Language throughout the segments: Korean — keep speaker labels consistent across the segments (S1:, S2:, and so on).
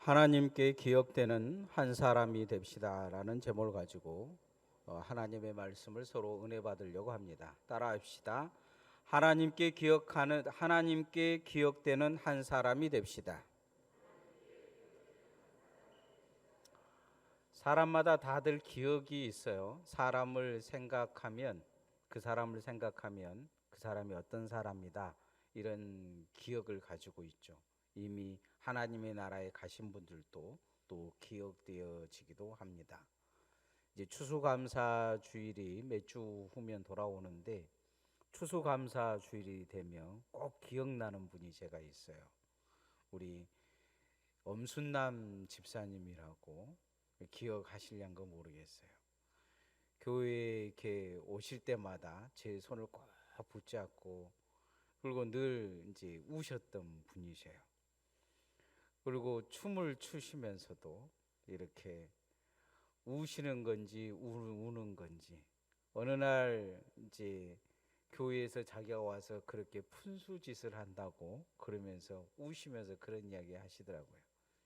S1: 하나님께 기억되는 한 사람이 됩시다라는 제목을 가지고 하나님의 말씀을 서로 은혜 받으려고 합니다. 따라합시다. 하나님께 기억되는 한 사람이 됩시다. 사람마다 다들 기억이 있어요. 그 사람을 생각하면 그 사람이 어떤 사람이다, 이런 기억을 가지고 있죠. 이미 하나님의 나라에 가신 분들도 또 기억되어지기도 합니다. 이제 추수감사 주일이 몇 주 후면 돌아오는데, 추수감사 주일이 되면 꼭 기억나는 분이 제가 있어요. 우리 엄순남 집사님이라고, 기억하실란가 모르겠어요. 교회에 이렇게 오실 때마다 제 손을 꼭 붙잡고, 그리고 늘 이제 우셨던 분이세요. 그리고 춤을 추시면서도 이렇게 우시는 건지 우는 건지, 어느 날 이제 교회에서 자기가 와서 그렇게 푼수짓을 한다고 그러면서 우시면서 그런 이야기 하시더라고요.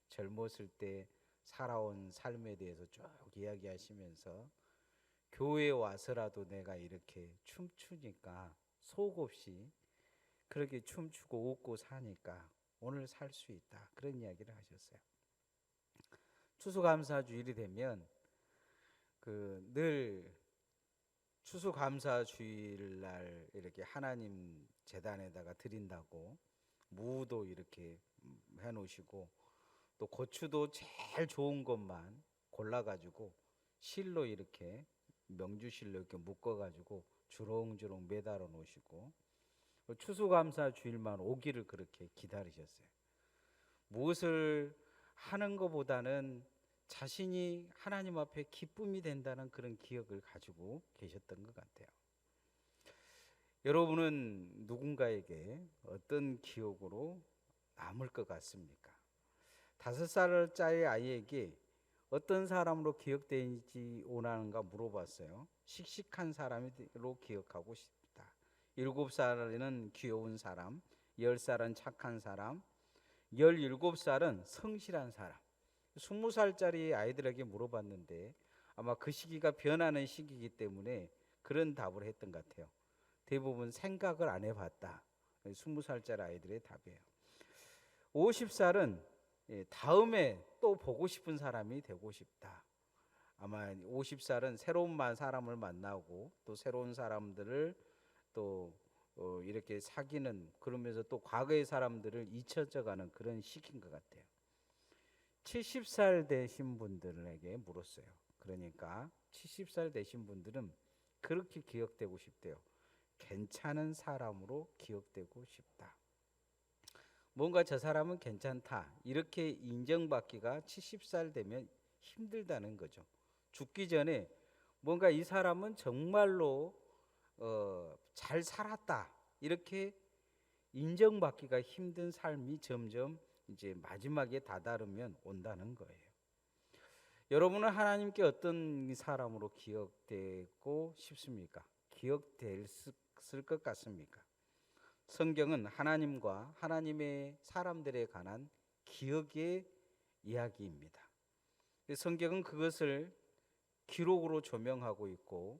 S1: 젊었을 때 살아온 삶에 대해서 쭉 이야기하시면서, 교회에 와서라도 내가 이렇게 춤추니까, 속없이 그렇게 춤추고 웃고 사니까 오늘 살 수 있다, 그런 이야기를 하셨어요. 추수감사 주일이 되면 늘 추수감사 주일날 이렇게 하나님 제단에다가 드린다고 무도 이렇게 해놓으시고, 또 고추도 제일 좋은 것만 골라가지고 실로 이렇게, 명주실로 이렇게 묶어가지고 주렁주렁 매달아 놓으시고, 추수감사 주일만 오기를 그렇게 기다리셨어요. 무엇을 하는 것보다는 자신이 하나님 앞에 기쁨이 된다는 그런 기억을 가지고 계셨던 것 같아요. 여러분은 누군가에게 어떤 기억으로 남을 것 같습니까? 5살짜리 아이에게 어떤 사람으로 기억되는지 원하는가 물어봤어요. 씩씩한 사람으로 기억하고 싶다. 7살은 귀여운 사람, 10살은 착한 사람, 17살은 성실한 사람. 20살짜리 아이들에게 물어봤는데, 아마 그 시기가 변하는 시기이기 때문에 그런 답을 했던 것 같아요. 대부분 생각을 안 해봤다. 20살짜리 아이들의 답이에요. 50살은 다음에 또 보고 싶은 사람이 되고 싶다. 아마 50살은 새로운 사람을 만나고, 또 새로운 사람들을 또 이렇게 사귀는, 그러면서 또 과거의 사람들을 잊혀져가는 그런 시기인 것 같아요. 70살 되신 분들에게 물었어요. 그러니까 70살 되신 분들은 그렇게 기억되고 싶대요. 괜찮은 사람으로 기억되고 싶다. 뭔가 저 사람은 괜찮다, 이렇게 인정받기가 70살 되면 힘들다는 거죠. 죽기 전에 뭔가 이 사람은 정말로 잘 살았다, 이렇게 인정받기가 힘든 삶이 점점 이제 마지막에 다다르면 온다는 거예요. 여러분은 하나님께 어떤 사람으로 기억되고 싶습니까? 기억될 것 같습니까? 성경은 하나님과 하나님의 사람들에 관한 기억의 이야기입니다. 성경은 그것을 기록으로 조명하고 있고,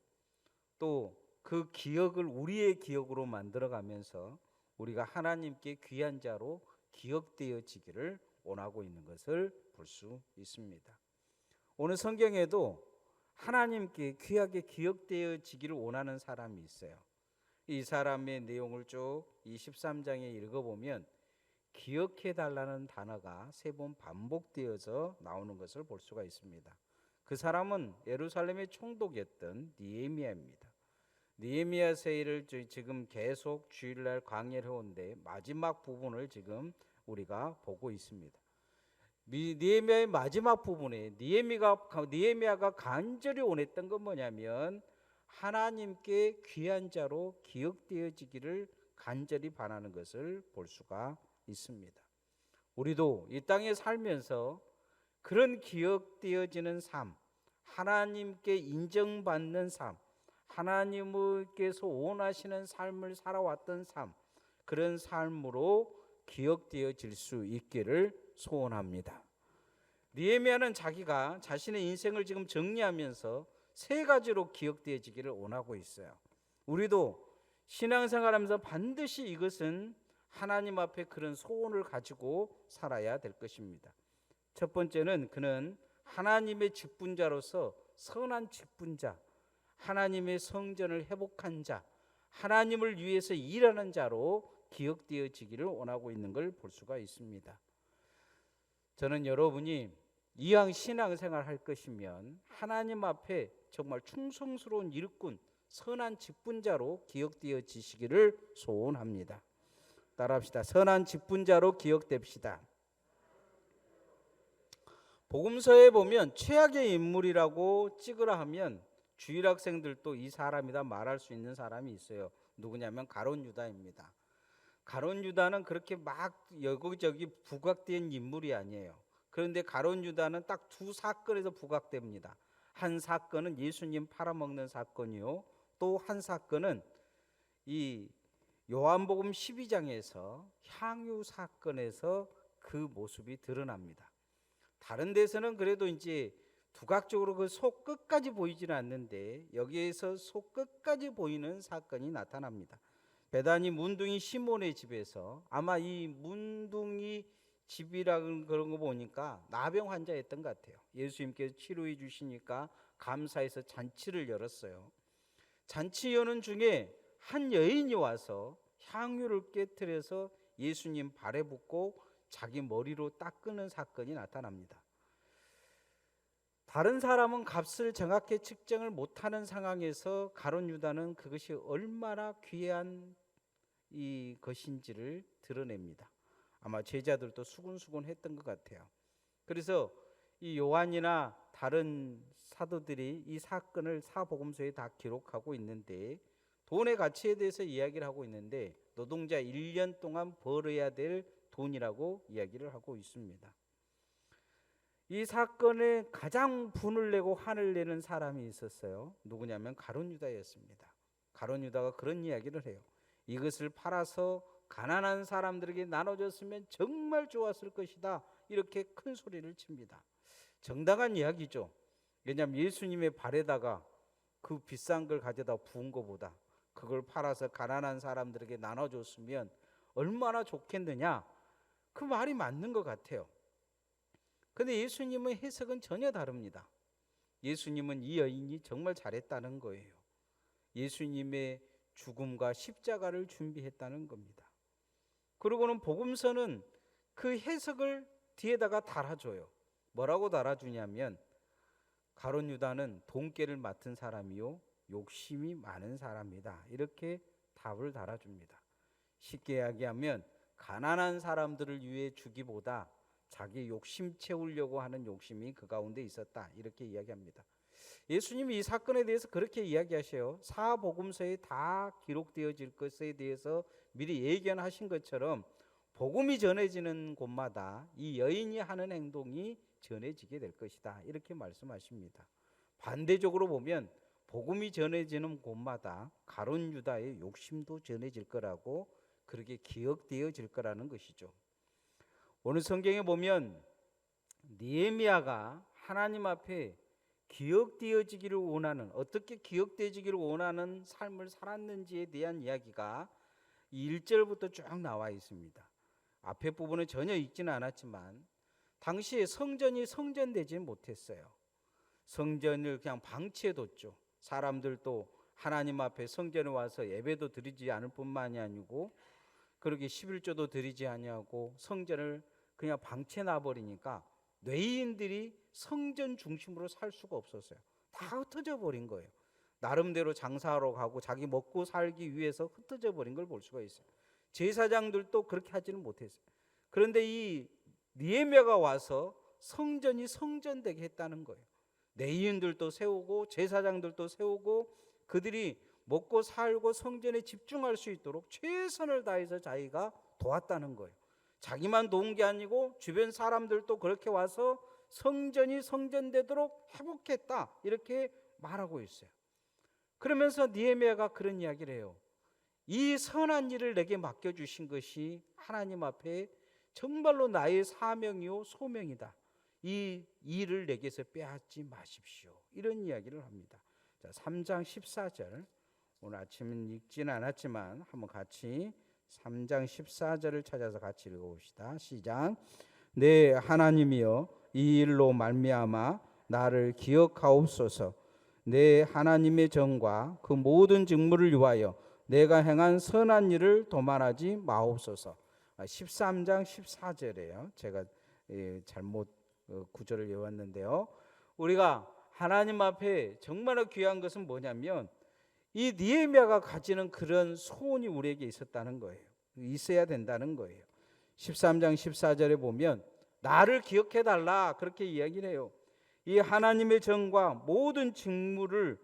S1: 또 그 기억을 우리의 기억으로 만들어가면서 우리가 하나님께 귀한 자로 기억되어지기를 원하고 있는 것을 볼 수 있습니다. 오늘 성경에도 하나님께 귀하게 기억되어지기를 원하는 사람이 있어요. 이 사람의 내용을 쭉 이 13장에 읽어보면 기억해 달라는 단어가 3번 반복되어서 나오는 것을 볼 수가 있습니다. 그 사람은 예루살렘의 총독이었던 느헤미야입니다. 느헤미야 세일을 지금 계속 주일날 강의를 해오는데, 마지막 부분을 지금 우리가 보고 있습니다. 느헤미야의 마지막 부분에 느헤미야가 간절히 원했던 건 뭐냐면, 하나님께 귀한 자로 기억되어지기를 간절히 바라는 것을 볼 수가 있습니다. 우리도 이 땅에 살면서 그런 기억되어지는 삶, 하나님께 인정받는 삶, 하나님께서 원하시는 삶을 살아왔던 삶, 그런 삶으로 기억되어질 수 있기를 소원합니다. 느헤미야는 자기가 자신의 인생을 지금 정리하면서 세 가지로 기억되어지기를 원하고 있어요. 우리도 신앙생활하면서 반드시 이것은 하나님 앞에 그런 소원을 가지고 살아야 될 것입니다. 첫 번째는 그는 하나님의 직분자로서 선한 직분자, 하나님의 성전을 회복한 자, 하나님을 위해서 일하는 자로 기억되어지기를 원하고 있는 걸 볼 수가 있습니다. 저는 여러분이 이왕 신앙생활 할 것이면 하나님 앞에 정말 충성스러운 일꾼, 선한 직분자로 기억되어지시기를 소원합니다. 따라합시다. 선한 직분자로 기억됩시다. 복음서에 보면 최악의 인물이라고 찍으라 하면 주일 학생들도 이 사람이다 말할 수 있는 사람이 있어요. 누구냐면 가룟 유다입니다. 가룟 유다는 그렇게 막 여기저기 부각된 인물이 아니에요. 그런데 가룟 유다는 딱 두 사건에서 부각됩니다. 한 사건은 예수님 팔아먹는 사건이요, 또 한 사건은 이 요한복음 12장에서 향유 사건에서 그 모습이 드러납니다. 다른 데서는 그래도 이제 두각적으로 그 속 끝까지 보이지는 않는데 여기에서 속 끝까지 보이는 사건이 나타납니다. 베다니 문둥이 시몬의 집에서, 아마 이 문둥이 집이라는 그런 거 보니까 나병 환자였던 것 같아요. 예수님께서 치료해 주시니까 감사해서 잔치를 열었어요. 잔치 여는 중에 한 여인이 와서 향유를 깨트려서 예수님 발에 붓고 자기 머리로 닦는 사건이 나타납니다. 다른 사람은 값을 정확히 측정을 못하는 상황에서 가룟 유다는 그것이 얼마나 귀한 이 것인지를 드러냅니다. 아마 제자들도 수군수군 했던 것 같아요. 그래서 이 요한이나 다른 사도들이 이 사건을 사복음서에 다 기록하고 있는데, 돈의 가치에 대해서 이야기를 하고 있는데 노동자 1년 동안 벌어야 될 돈이라고 이야기를 하고 있습니다. 이 사건에 가장 분을 내고 화를 내는 사람이 있었어요. 누구냐면 가룟 유다였습니다. 가룟 유다가 그런 이야기를 해요. 이것을 팔아서 가난한 사람들에게 나눠줬으면 정말 좋았을 것이다, 이렇게 큰 소리를 칩니다. 정당한 이야기죠. 왜냐하면 예수님의 발에다가 그 비싼 걸 가져다 부은 것보다 그걸 팔아서 가난한 사람들에게 나눠줬으면 얼마나 좋겠느냐, 그 말이 맞는 것 같아요. 그런데 예수님의 해석은 전혀 다릅니다. 예수님은 이 여인이 정말 잘했다는 거예요. 예수님의 죽음과 십자가를 준비했다는 겁니다. 그리고는 복음서는 그 해석을 뒤에다가 달아줘요. 뭐라고 달아주냐면 가룟 유다는 돈깨를 맡은 사람이요 욕심이 많은 사람이다, 이렇게 답을 달아줍니다. 쉽게 이야기하면 가난한 사람들을 위해 주기보다 자기 욕심 채우려고 하는 욕심이 그 가운데 있었다, 이렇게 이야기합니다. 예수님이 이 사건에 대해서 그렇게 이야기하셔요. 사복음서에 다 기록되어질 것에 대해서 미리 예견하신 것처럼 복음이 전해지는 곳마다 이 여인이 하는 행동이 전해지게 될 것이다, 이렇게 말씀하십니다. 반대적으로 보면 복음이 전해지는 곳마다 가룟 유다의 욕심도 전해질 거라고, 그렇게 기억되어질 거라는 것이죠. 오늘 성경에 보면 느헤미야가 하나님 앞에 기억되어지기를 원하는, 어떻게 기억되어지기를 원하는 삶을 살았는지에 대한 이야기가 1절부터 쭉 나와 있습니다. 앞에 부분은 전혀 읽지는 않았지만 당시에 성전이 성전되지 못했어요. 성전을 그냥 방치해뒀죠. 사람들도 하나님 앞에 성전에 와서 예배도 드리지 않을 뿐만이 아니고 그렇게 11조도 드리지 아니하고 성전을 그냥 방치해놔버리니까 뇌인들이 성전 중심으로 살 수가 없었어요. 다 흩어져 버린 거예요. 나름대로 장사하러 가고 자기 먹고 살기 위해서 흩어져 버린 걸 볼 수가 있어요. 제사장들도 그렇게 하지는 못했어요. 그런데 이 느헤미야가 와서 성전이 성전되게 했다는 거예요. 뇌인들도 세우고 제사장들도 세우고 그들이 먹고 살고 성전에 집중할 수 있도록 최선을 다해서 자기가 도왔다는 거예요. 자기만 도운 게 아니고 주변 사람들도 그렇게 와서 성전이 성전되도록 회복했다, 이렇게 말하고 있어요. 그러면서 느헤미야가 그런 이야기를 해요. 이 선한 일을 내게 맡겨주신 것이 하나님 앞에 정말로 나의 사명이요 소명이다. 이 일을 내게서 빼앗지 마십시오. 이런 이야기를 합니다. 자, 3장 14절. 오늘 아침은 읽지는 않았지만 한번 같이 3장 14절을 찾아서 같이 읽어봅시다. 시작. 내 하나님이여, 이 일로 말미암아 나를 기억하옵소서. 내 하나님의 정과 그 모든 직무를 위하여 내가 행한 선한 일을 도말하지 마옵소서. 13장 14절이에요. 제가 잘못 구절을 외웠는데요. 우리가 하나님 앞에 정말 귀한 것은 뭐냐면 이 느헤미야가 가지는 그런 소원이 우리에게 있었다는 거예요. 있어야 된다는 거예요. 13장 14절에 보면 나를 기억해 달라 그렇게 이야기를 해요. 이 하나님의 정과 모든 직무를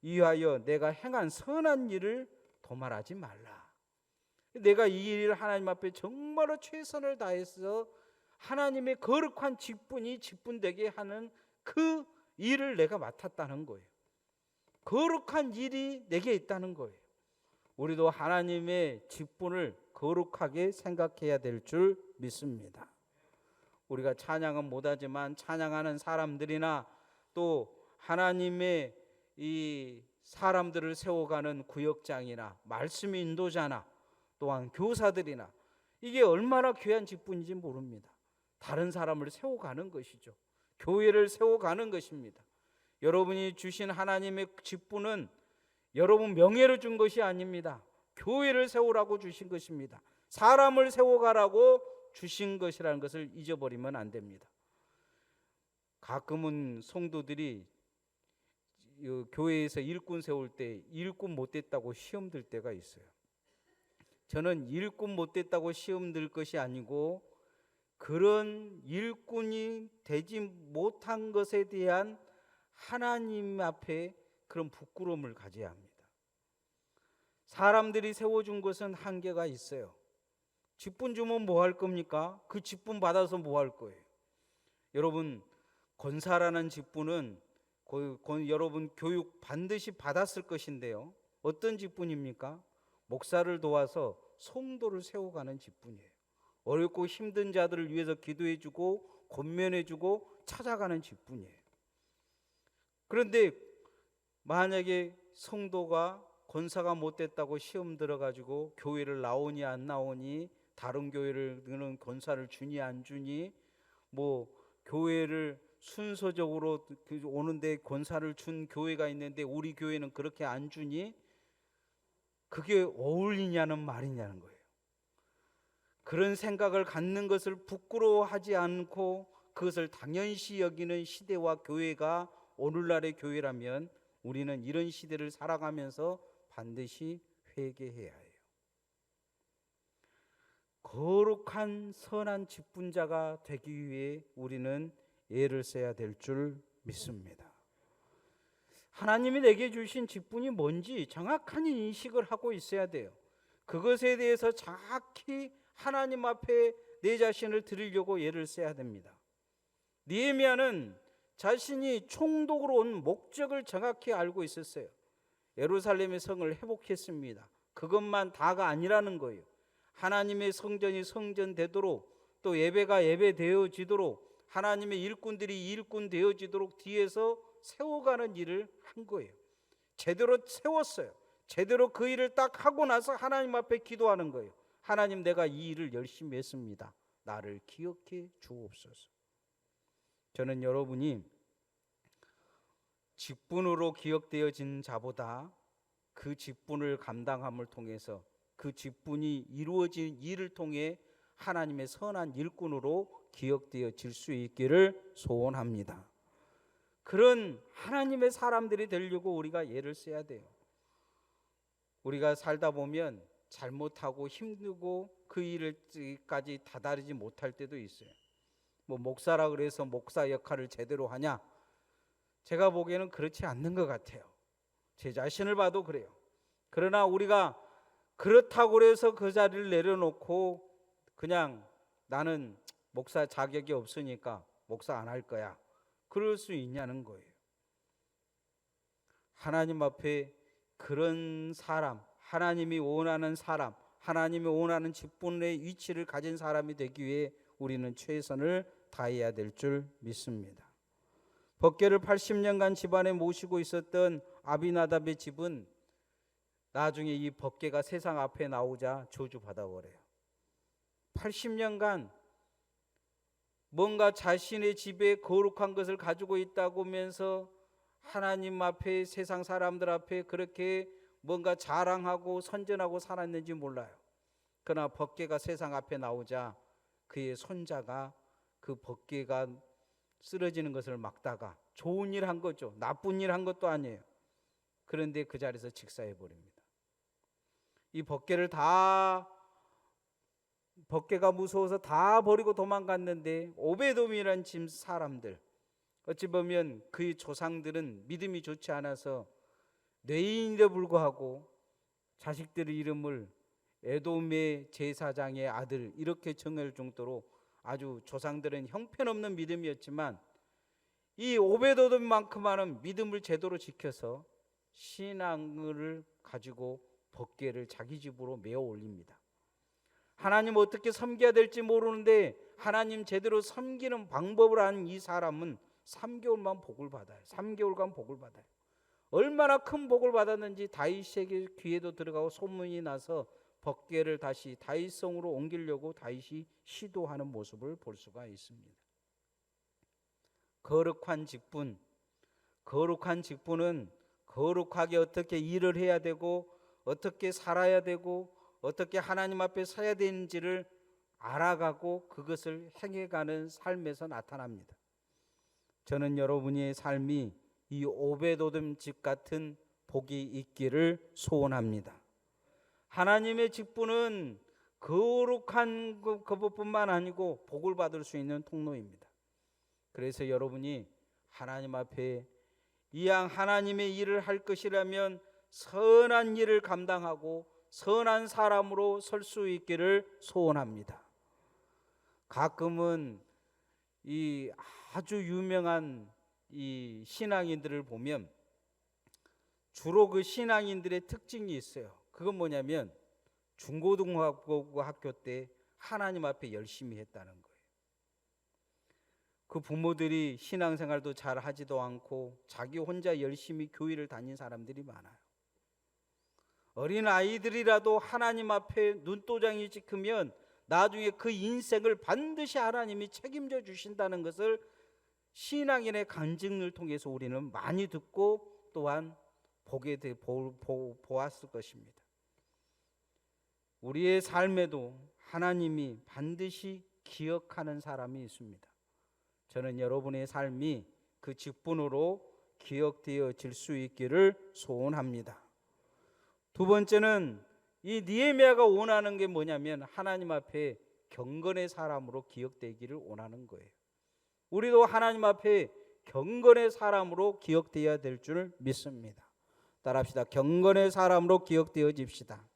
S1: 위하여 내가 행한 선한 일을 도말하지 말라. 내가 이 일을 하나님 앞에 정말로 최선을 다해서 하나님의 거룩한 직분이 직분되게 하는 그 일을 내가 맡았다는 거예요. 거룩한 일이 내게 있다는 거예요. 우리도 하나님의 직분을 거룩하게 생각해야 될 줄 믿습니다. 우리가 찬양은 못하지만 찬양하는 사람들이나 또 하나님의 이 사람들을 세워가는 구역장이나 말씀 인도자나 또한 교사들이나 이게 얼마나 귀한 직분인지 모릅니다. 다른 사람을 세워가는 것이죠. 교회를 세워가는 것입니다. 여러분이 주신 하나님의 직분은 여러분 명예를 준 것이 아닙니다. 교회를 세우라고 주신 것입니다. 사람을 세워가라고 주신 것이라는 것을 잊어버리면 안 됩니다. 가끔은 성도들이 교회에서 일꾼 세울 때 일꾼 못 됐다고 시험 들 때가 있어요. 저는 일꾼 못 됐다고 시험 들 것이 아니고 그런 일꾼이 되지 못한 것에 대한 하나님 앞에 그런 부끄러움을 가져야 합니다. 사람들이 세워준 것은 한계가 있어요. 직분 주면 뭐 할 겁니까? 그 직분 받아서 뭐 할 거예요? 여러분, 권사라는 직분은 여러분 교육 반드시 받았을 것인데요. 어떤 직분입니까? 목사를 도와서 성도를 세워가는 직분이에요. 어렵고 힘든 자들을 위해서 기도해주고 권면해주고 찾아가는 직분이에요. 그런데 만약에 성도가 권사가 못됐다고 시험 들어가지고 교회를 나오니 안 나오니, 다른 교회는 권사를 주니 안 주니, 뭐 교회를 순서적으로 오는데 권사를 준 교회가 있는데 우리 교회는 그렇게 안 주니, 그게 어울리냐는 말이냐는 거예요. 그런 생각을 갖는 것을 부끄러워하지 않고 그것을 당연시 여기는 시대와 교회가 오늘날의 교회라면 우리는 이런 시대를 살아가면서 반드시 회개해야 해요. 거룩한 선한 직분자가 되기 위해 우리는 애를 써야 될 줄 믿습니다. 하나님이 내게 주신 직분이 뭔지 정확한 인식을 하고 있어야 돼요. 그것에 대해서 정확히 하나님 앞에 내 자신을 드리려고 애를 써야 됩니다. 느헤미야는 자신이 총독으로 온 목적을 정확히 알고 있었어요. 예루살렘의 성을 회복했습니다. 그것만 다가 아니라는 거예요. 하나님의 성전이 성전되도록, 또 예배가 예배되어지도록, 하나님의 일꾼들이 일꾼 되어지도록 뒤에서 세워가는 일을 한 거예요. 제대로 세웠어요. 제대로 그 일을 딱 하고 나서 하나님 앞에 기도하는 거예요. 하나님, 내가 이 일을 열심히 했습니다. 나를 기억해 주옵소서. 저는 여러분이 직분으로 기억되어진 자보다 그 직분을 감당함을 통해서 그 직분이 이루어진 일을 통해 하나님의 선한 일꾼으로 기억되어질 수 있기를 소원합니다. 그런 하나님의 사람들이 되려고 우리가 애를 써야 돼요. 우리가 살다 보면 잘못하고 힘들고 그 일을까지 다다르지 못할 때도 있어요. 뭐 목사라 그래서 목사 역할을 제대로 하냐? 제가 보기에는 그렇지 않는 것 같아요. 제 자신을 봐도 그래요. 그러나 우리가 그렇다고 해서 그 자리를 내려놓고 그냥 나는 목사 자격이 없으니까 목사 안 할 거야, 그럴 수 있냐는 거예요. 하나님 앞에 그런 사람, 하나님이 원하는 사람, 하나님이 원하는 직분의 위치를 가진 사람이 되기 위해 우리는 최선을 다해야 될 줄 믿습니다. 법궤를 80년간 집안에 모시고 있었던 아비나답의 집은 나중에 이 법궤가 세상 앞에 나오자 저주받아버려요. 80년간 뭔가 자신의 집에 거룩한 것을 가지고 있다고 하면서 하나님 앞에, 세상 사람들 앞에 그렇게 뭔가 자랑하고 선전하고 살았는지 몰라요. 그러나 법궤가 세상 앞에 나오자 그의 손자가 그 법궤가 쓰러지는 것을 막다가 좋은 일 한 거죠. 나쁜 일 한 것도 아니에요. 그런데 그 자리에서 직사해 버립니다. 이 법궤가 무서워서 다 버리고 도망갔는데 오베돔이라는 집 사람들, 어찌 보면 그의 조상들은 믿음이 좋지 않아서 뇌인에도 불구하고 자식들의 이름을 에돔의 제사장의 아들 이렇게 정할 정도로 아주 조상들은 형편없는 믿음이었지만 이 오베돔만큼만은 믿음을 제대로 지켜서 신앙을 가지고 법궤를 자기 집으로 메어 올립니다. 하나님 어떻게 섬겨야 될지 모르는데 하나님 제대로 섬기는 방법을 아는 이 사람은 3개월만 복을 받아요. 3개월간 복을 받아요. 얼마나 큰 복을 받았는지 다윗에게 귀에도 들어가고 소문이 나서 법궤를 다시 다윗성으로 옮기려고 다윗이 시도하는 모습을 볼 수가 있습니다. 거룩한 직분은 거룩하게 어떻게 일을 해야 되고 어떻게 살아야 되고 어떻게 하나님 앞에 서야 되는지를 알아가고 그것을 행해가는 삶에서 나타납니다. 저는 여러분의 삶이 이 오베도돔 집 같은 복이 있기를 소원합니다. 하나님의 직분은 거룩한 것뿐만 아니고 복을 받을 수 있는 통로입니다. 그래서 여러분이 하나님 앞에 이왕 하나님의 일을 할 것이라면 선한 일을 감당하고 선한 사람으로 설 수 있기를 소원합니다. 가끔은 이 아주 유명한 이 신앙인들을 보면 주로 그 신앙인들의 특징이 있어요. 그건 뭐냐면 중고등학교 때 하나님 앞에 열심히 했다는 거예요. 그 부모들이 신앙생활도 잘 하지도 않고 자기 혼자 열심히 교회를 다닌 사람들이 많아요. 어린 아이들이라도 하나님 앞에 눈도장이 찍히면 나중에 그 인생을 반드시 하나님이 책임져 주신다는 것을 신앙인의 간증을 통해서 우리는 많이 듣고 또한 보았을 것입니다. 우리의 삶에도 하나님이 반드시 기억하는 사람이 있습니다. 저는 여러분의 삶이 그 직분으로 기억되어질 수 있기를 소원합니다. 두 번째는 이 느헤미야가 원하는 게 뭐냐면 하나님 앞에 경건의 사람으로 기억되기를 원하는 거예요. 우리도 하나님 앞에 경건의 사람으로 기억되어야 될 줄 믿습니다. 따라합시다. 경건의 사람으로 기억되어집시다.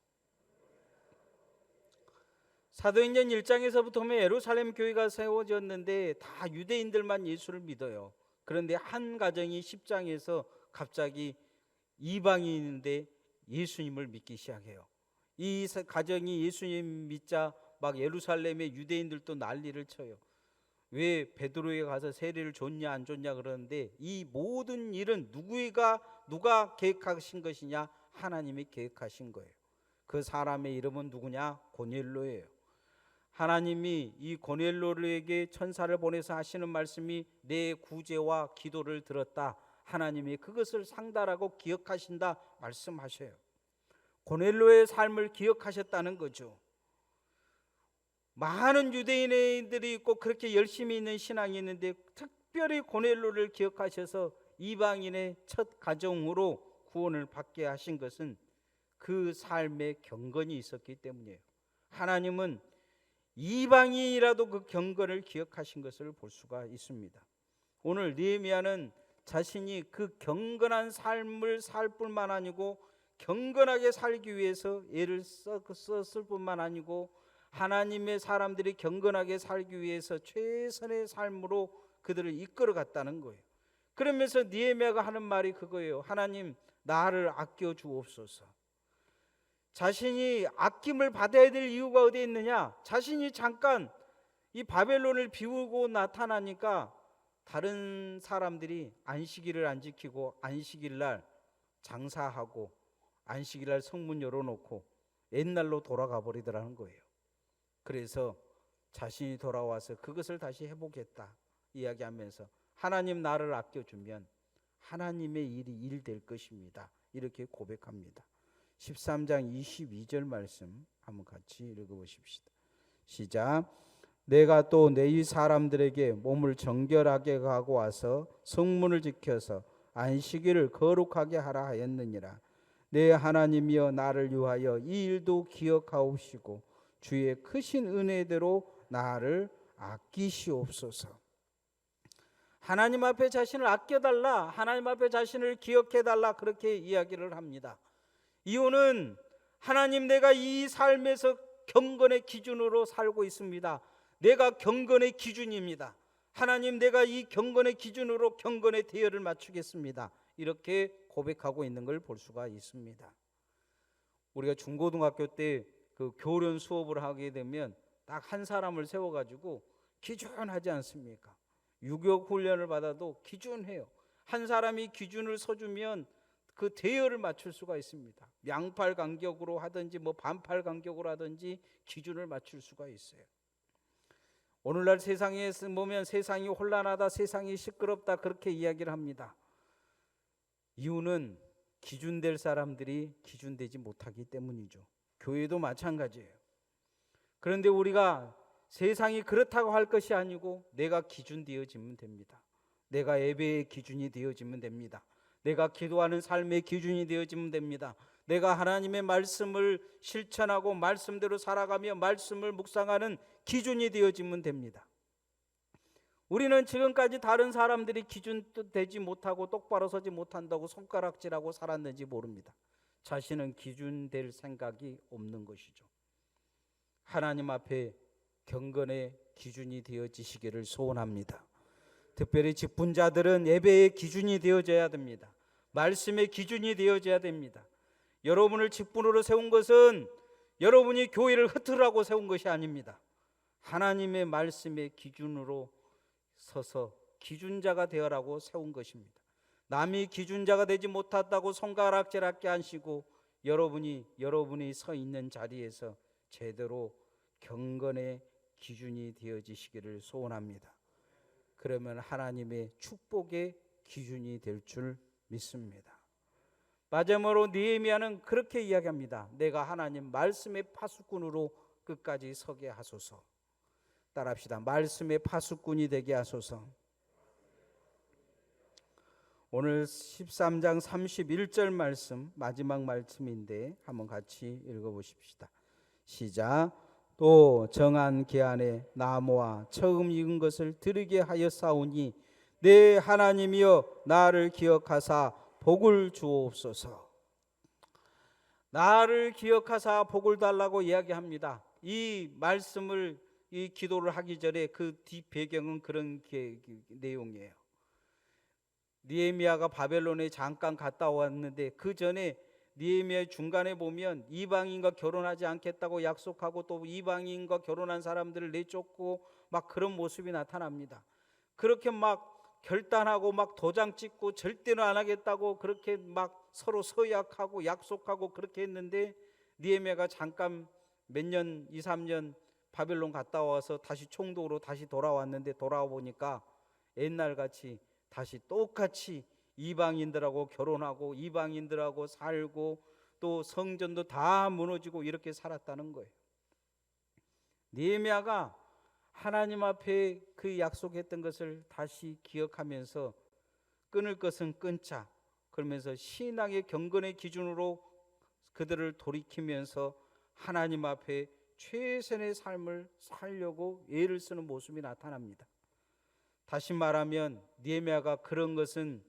S1: 사도행전 1장에서부터 보면 예루살렘 교회가 세워졌는데 다 유대인들만 예수를 믿어요. 그런데 한 가정이 10장에서 갑자기 이방인인데 예수님을 믿기 시작해요. 이 가정이 예수님 믿자 막 예루살렘의 유대인들도 난리를 쳐요. 왜 베드로에게 가서 세례를 줬냐 안 줬냐 그러는데 이 모든 일은 누가 계획하신 것이냐? 하나님이 계획하신 거예요. 그 사람의 이름은 누구냐? 고넬로예요. 하나님이 이 고넬로에게 천사를 보내서 하시는 말씀이 내 구제와 기도를 들었다. 하나님이 그것을 상달하고 기억하신다 말씀하셔요. 고넬로의 삶을 기억하셨다는 거죠. 많은 유대인들이 있고 그렇게 열심히 있는 신앙이 있는데 특별히 고넬로를 기억하셔서 이방인의 첫 가정으로 구원을 받게 하신 것은 그 삶에 경건이 있었기 때문이에요. 하나님은 이방인이라도 그 경건을 기억하신 것을 볼 수가 있습니다. 오늘 느헤미야는 자신이 그 경건한 삶을 살 뿐만 아니고 경건하게 살기 위해서 애를 썼을 뿐만 아니고 하나님의 사람들이 경건하게 살기 위해서 최선의 삶으로 그들을 이끌어 갔다는 거예요. 그러면서 느헤미야가 하는 말이 그거예요. 하나님, 나를 아껴 주옵소서. 자신이 아낌을 받아야 될 이유가 어디에 있느냐? 자신이 잠깐 이 바벨론을 비우고 나타나니까 다른 사람들이 안식일을 안 지키고 안식일 날 장사하고 안식일 날 성문 열어놓고 옛날로 돌아가 버리더라는 거예요. 그래서 자신이 돌아와서 그것을 다시 해보겠다 이야기하면서 하나님 나를 아껴주면 하나님의 일이 일 될 것입니다. 이렇게 고백합니다. 13장 22절 말씀 한번 같이 읽어보십시다. 시작. 내가 또 내 사람들에게 몸을 정결하게 하고 와서 성문을 지켜서 안식일을 거룩하게 하라 하였느니라. 내 하나님이여 나를 위하여 이 일도 기억하옵시고 주의 크신 은혜대로 나를 아끼시옵소서. 하나님 앞에 자신을 아껴달라, 하나님 앞에 자신을 기억해달라, 그렇게 이야기를 합니다. 이유는 하나님, 내가 이 삶에서 경건의 기준으로 살고 있습니다. 내가 경건의 기준입니다. 하나님, 내가 이 경건의 기준으로 경건의 대열을 맞추겠습니다. 이렇게 고백하고 있는 걸 볼 수가 있습니다. 우리가 중고등학교 때 그 교련 수업을 하게 되면 딱 한 사람을 세워가지고 기준하지 않습니까? 유격 훈련을 받아도 기준해요. 한 사람이 기준을 서주면 그 대열을 맞출 수가 있습니다. 양팔 간격으로 하든지 뭐 반팔 간격으로 하든지 기준을 맞출 수가 있어요. 오늘날 세상에 보면 세상이 혼란하다, 세상이 시끄럽다, 그렇게 이야기를 합니다. 이유는 기준될 사람들이 기준되지 못하기 때문이죠. 교회도 마찬가지예요. 그런데 우리가 세상이 그렇다고 할 것이 아니고 내가 기준되어지면 됩니다. 내가 예배의 기준이 되어지면 됩니다. 내가 기도하는 삶의 기준이 되어지면 됩니다. 내가 하나님의 말씀을 실천하고 말씀대로 살아가며 말씀을 묵상하는 기준이 되어지면 됩니다. 우리는 지금까지 다른 사람들이 기준도 되지 못하고 똑바로 서지 못한다고 손가락질하고 살았는지 모릅니다. 자신은 기준될 생각이 없는 것이죠. 하나님 앞에 경건의 기준이 되어지시기를 소원합니다. 특별히 직분자들은 예배의 기준이 되어져야 됩니다. 말씀의 기준이 되어져야 됩니다. 여러분을 직분으로 세운 것은 여러분이 교회를 흐트라고 세운 것이 아닙니다. 하나님의 말씀의 기준으로 서서 기준자가 되어라고 세운 것입니다. 남이 기준자가 되지 못했다고 손가락질하게 하시고 여러분이 서 있는 자리에서 제대로 경건의 기준이 되어지시기를 소원합니다. 그러면 하나님의 축복의 기준이 될 줄 믿습니다. 마지막으로 느헤미야는 그렇게 이야기합니다. 내가 하나님 말씀의 파수꾼으로 끝까지 서게 하소서. 따라합시다. 말씀의 파수꾼이 되게 하소서. 오늘 13장 31절 말씀, 마지막 말씀인데 한번 같이 읽어보십시다. 시작. 또 정한 기한에 나무와 처음 익은 것을 드리게 하였사오니 내 하나님이여 나를 기억하사 복을 주옵소서. 나를 기억하사 복을 달라고 이야기합니다. 이 말씀을, 이 기도를 하기 전에 그 뒷 배경은 그런 내용이에요. 느헤미야가 바벨론에 잠깐 갔다 왔는데 그 전에 느헤미야 중간에 보면 이방인과 결혼하지 않겠다고 약속하고 또 이방인과 결혼한 사람들을 내쫓고 막 그런 모습이 나타납니다. 그렇게 막 결단하고 막 도장 찍고 절대로 안 하겠다고 그렇게 막 서로 서약하고 약속하고 그렇게 했는데 느헤미야가 잠깐 몇 년, 2, 3년 바벨론 갔다 와서 다시 총독으로 다시 돌아왔는데 돌아와 보니까 옛날같이 다시 똑같이 이방인들하고 결혼하고 이방인들하고 살고 또 성전도 다 무너지고 이렇게 살았다는 거예요. 느헤미야가 하나님 앞에 그 약속했던 것을 다시 기억하면서 끊을 것은 끊자, 그러면서 신앙의 경건의 기준으로 그들을 돌이키면서 하나님 앞에 최선의 삶을 살려고 애를 쓰는 모습이 나타납니다. 다시 말하면 느헤미야가 그런 것은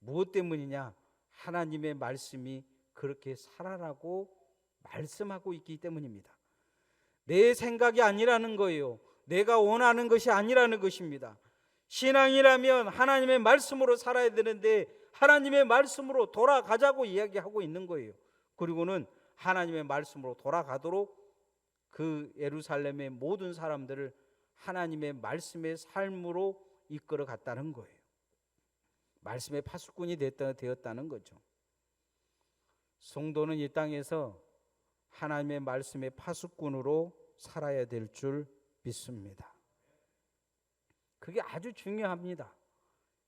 S1: 무엇 때문이냐? 하나님의 말씀이 그렇게 살아라고 말씀하고 있기 때문입니다. 내 생각이 아니라는 거예요. 내가 원하는 것이 아니라는 것입니다. 신앙이라면 하나님의 말씀으로 살아야 되는데 하나님의 말씀으로 돌아가자고 이야기하고 있는 거예요. 그리고는 하나님의 말씀으로 돌아가도록 그 예루살렘의 모든 사람들을 하나님의 말씀의 삶으로 이끌어 갔다는 거예요. 말씀의 파수꾼이 되었다는 거죠. 성도는 이 땅에서 하나님의 말씀의 파수꾼으로 살아야 될 줄 믿습니다. 그게 아주 중요합니다.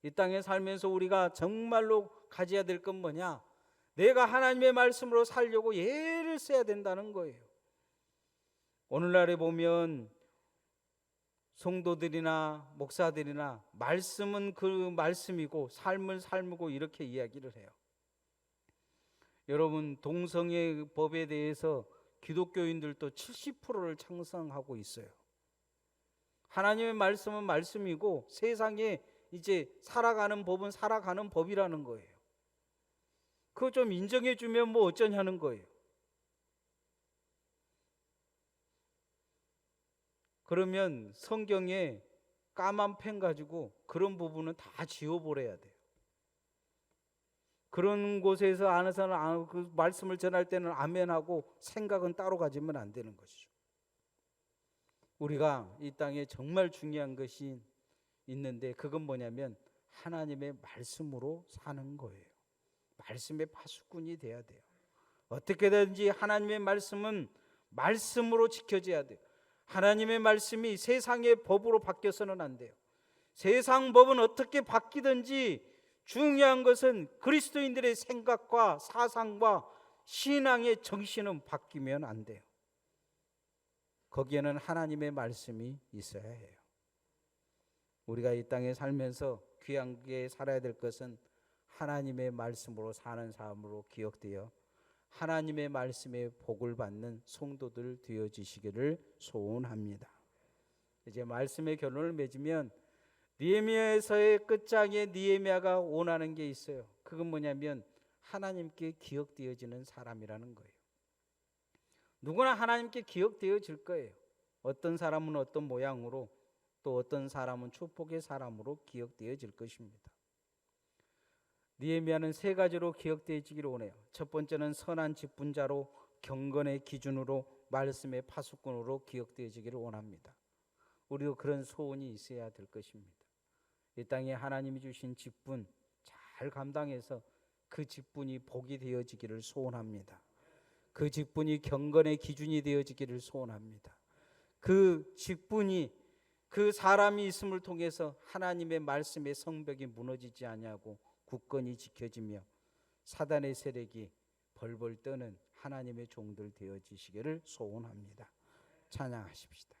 S1: 이 땅에 살면서 우리가 정말로 가져야 될 건 뭐냐? 내가 하나님의 말씀으로 살려고 예를 써야 된다는 거예요. 오늘날에 보면 성도들이나 목사들이나 말씀은 그 말씀이고 삶은 삶이고 이렇게 이야기를 해요. 여러분, 동성애 법에 대해서 기독교인들도 70%를 찬성하고 있어요. 하나님의 말씀은 말씀이고 세상에 이제 살아가는 법은 살아가는 법이라는 거예요. 그거 좀 인정해 주면 뭐 어쩌냐는 거예요. 그러면 성경에 까만 펜 가지고 그런 부분은 다 지워버려야 돼요. 그런 곳에서 안에서는 그 말씀을 전할 때는 아멘하고 생각은 따로 가지면 안 되는 것이죠. 우리가 이 땅에 정말 중요한 것이 있는데 그건 뭐냐면 하나님의 말씀으로 사는 거예요. 말씀의 파수꾼이 돼야 돼요. 어떻게든지 하나님의 말씀은 말씀으로 지켜져야 돼요. 하나님의 말씀이 세상의 법으로 바뀌어서는 안 돼요. 세상 법은 어떻게 바뀌든지 중요한 것은 그리스도인들의 생각과 사상과 신앙의 정신은 바뀌면 안 돼요. 거기에는 하나님의 말씀이 있어야 해요. 우리가 이 땅에 살면서 귀하게 살아야 될 것은 하나님의 말씀으로 사는 삶으로 기억되어 하나님의 말씀에 복을 받는 성도들 되어지시기를 소원합니다. 이제 말씀의 결론을 맺으면 느헤미야서의 끝장에 느헤미야가 원하는 게 있어요. 그건 뭐냐면 하나님께 기억되어지는 사람이라는 거예요. 누구나 하나님께 기억되어질 거예요. 어떤 사람은 어떤 모양으로 또 어떤 사람은 축복의 사람으로 기억되어질 것입니다. 느헤미야는 세 가지로 기억되어지기를 원해요. 첫 번째는 선한 직분자로 경건의 기준으로 말씀의 파수꾼으로 기억되어지기를 원합니다. 우리도 그런 소원이 있어야 될 것입니다. 이 땅에 하나님이 주신 직분 잘 감당해서 그 직분이 복이 되어지기를 소원합니다. 그 직분이 경건의 기준이 되어지기를 소원합니다. 그 직분이 그 사람이 있음을 통해서 하나님의 말씀의 성벽이 무너지지 아니하고 굳건히 지켜지며 사단의 세력이 벌벌 떠는 하나님의 종들 되어지시기를 소원합니다. 찬양하십시다.